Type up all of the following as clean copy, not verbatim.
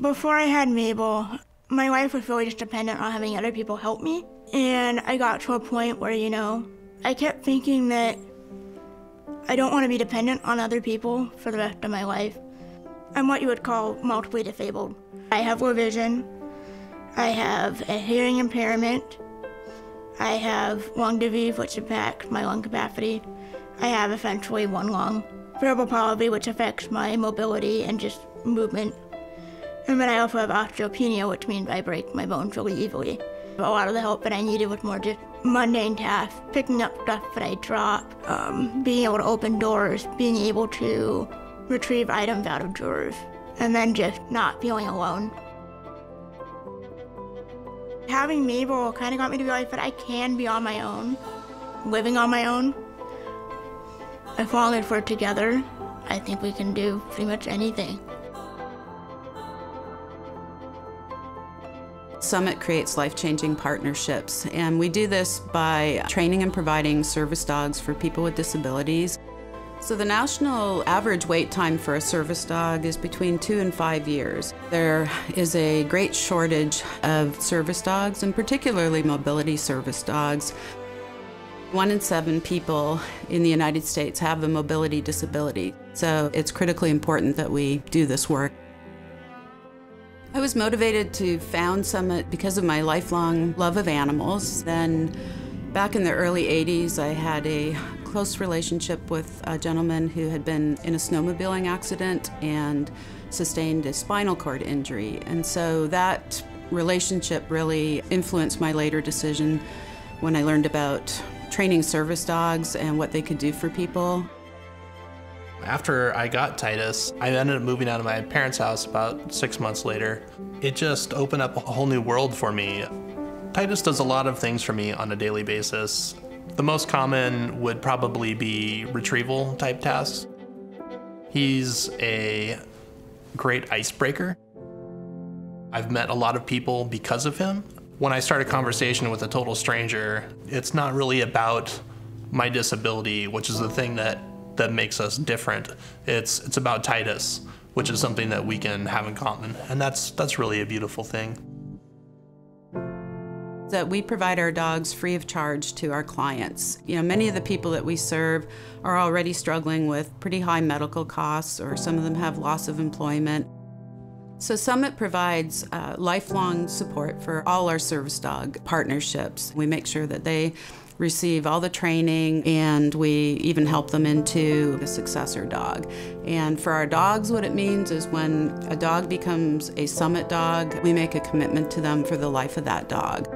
Before I had Mabel, my life was really just dependent on having other people help me. And I got to a point where, I kept thinking that I don't want to be dependent on other people for the rest of my life. I'm what you would call multiply disabled. I have low vision, I have a hearing impairment, I have lung disease, which impacts my lung capacity. I have essentially one lung. Cerebral palsy, which affects my mobility and just movement. And then I also have osteopenia, which means I break my bones really easily. A lot of the help that I needed was more just mundane tasks, picking up stuff that I dropped, being able to open doors, being able to retrieve items out of drawers, and then just not feeling alone. Having Mabel kind of got me to realize that I can be on my own, living on my own. As long as we're together, I think we can do pretty much anything. Summit creates life-changing partnerships, and we do this by training and providing service dogs for people with disabilities. So the national average wait time for a service dog is between 2 and 5 years. There is a great shortage of service dogs, and particularly mobility service dogs. 1 in 7 people in the United States have a mobility disability, so it's critically important that we do this work. I was motivated to found Summit because of my lifelong love of animals. Then, back in the early 80s, I had a close relationship with a gentleman who had been in a snowmobiling accident and sustained a spinal cord injury. And so that relationship really influenced my later decision when I learned about training service dogs and what they could do for people. After I got Titus, I ended up moving out of my parents' house about 6 months later. It just opened up a whole new world for me. Titus does a lot of things for me on a daily basis. The most common would probably be retrieval type tasks. He's a great icebreaker. I've met a lot of people because of him. When I start a conversation with a total stranger, it's not really about my disability, which is the thing that makes us different. It's about Titus, which is something that we can have in common, and that's really a beautiful thing. That we provide our dogs free of charge to our clients. Many of the people that we serve are already struggling with pretty high medical costs, or some of them have loss of employment. So Summit provides lifelong support for all our service dog partnerships. We make sure that they receive all the training, and we even help them into a successor dog. And for our dogs, what it means is when a dog becomes a Summit dog, we make a commitment to them for the life of that dog.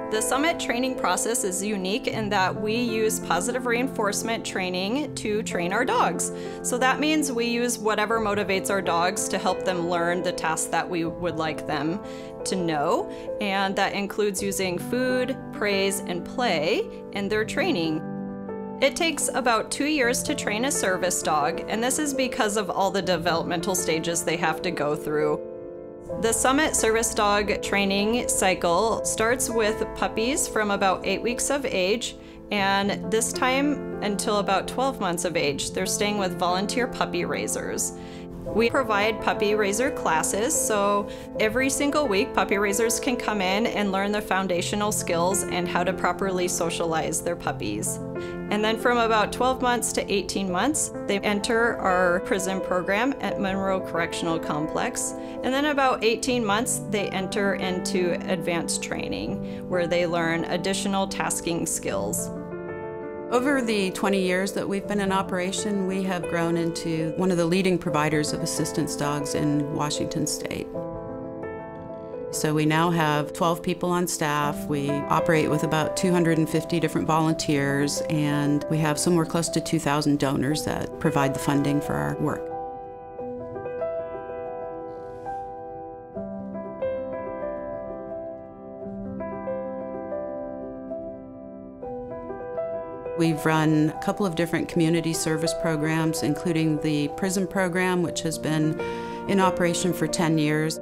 The Summit training process is unique in that we use positive reinforcement training to train our dogs. So that means we use whatever motivates our dogs to help them learn the tasks that we would like them to know, and that includes using food, praise, and play in their training. It takes about 2 years to train a service dog, and this is because of all the developmental stages they have to go through. The Summit service dog training cycle starts with puppies from about 8 weeks of age, and this time until about 12 months of age, they're staying with volunteer puppy raisers. We provide puppy raiser classes, so every single week puppy raisers can come in and learn the foundational skills and how to properly socialize their puppies. And then from about 12 months to 18 months, they enter our prison program at Monroe Correctional Complex. And then about 18 months, they enter into advanced training, where they learn additional tasking skills. Over the 20 years that we've been in operation, we have grown into one of the leading providers of assistance dogs in Washington State. So we now have 12 people on staff. We operate with about 250 different volunteers, and we have somewhere close to 2,000 donors that provide the funding for our work. We've run a couple of different community service programs, including the prison program, which has been in operation for 10 years.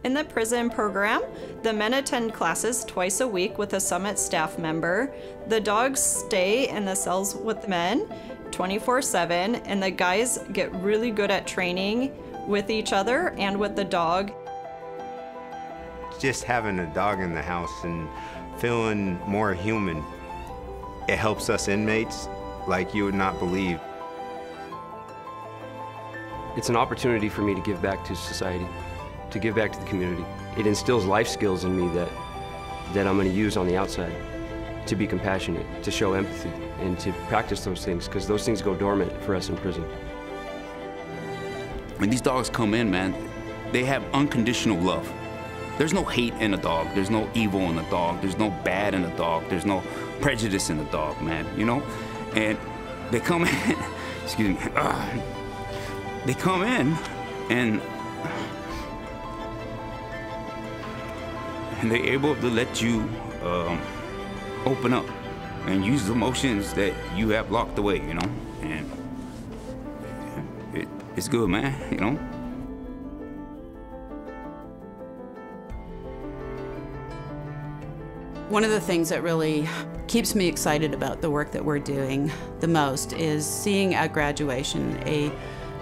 In the prison program, the men attend classes twice a week with a Summit staff member. The dogs stay in the cells with the men, 24/7, and the guys get really good at training with each other and with the dog. Just having a dog in the house and feeling more human, it helps us inmates like you would not believe. It's an opportunity for me to give back to society, to give back to the community. It instills life skills in me that I'm going to use on the outside, to be compassionate, to show empathy, and to practice those things, because those things go dormant for us in prison. When these dogs come in, man, they have unconditional love. There's no hate in a dog. There's no evil in a dog. There's no bad in a dog. There's no prejudice in a dog, man, you know? And they come in, excuse me, they come in and they're able to let you open up and use the emotions that you have locked away, you know? And it's good, man, you know? One of the things that really keeps me excited about the work that we're doing the most is seeing at graduation a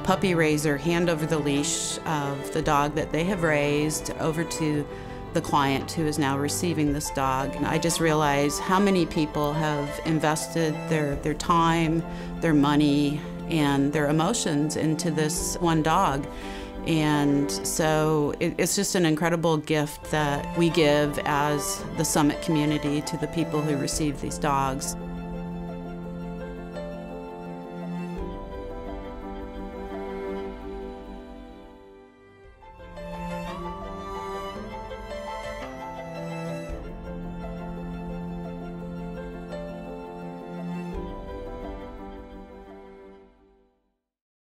puppy raiser hand over the leash of the dog that they have raised over to the client who is now receiving this dog. And I just realize how many people have invested their time, their money, and their emotions into this one dog. And so it's just an incredible gift that we give as the Summit community to the people who receive these dogs.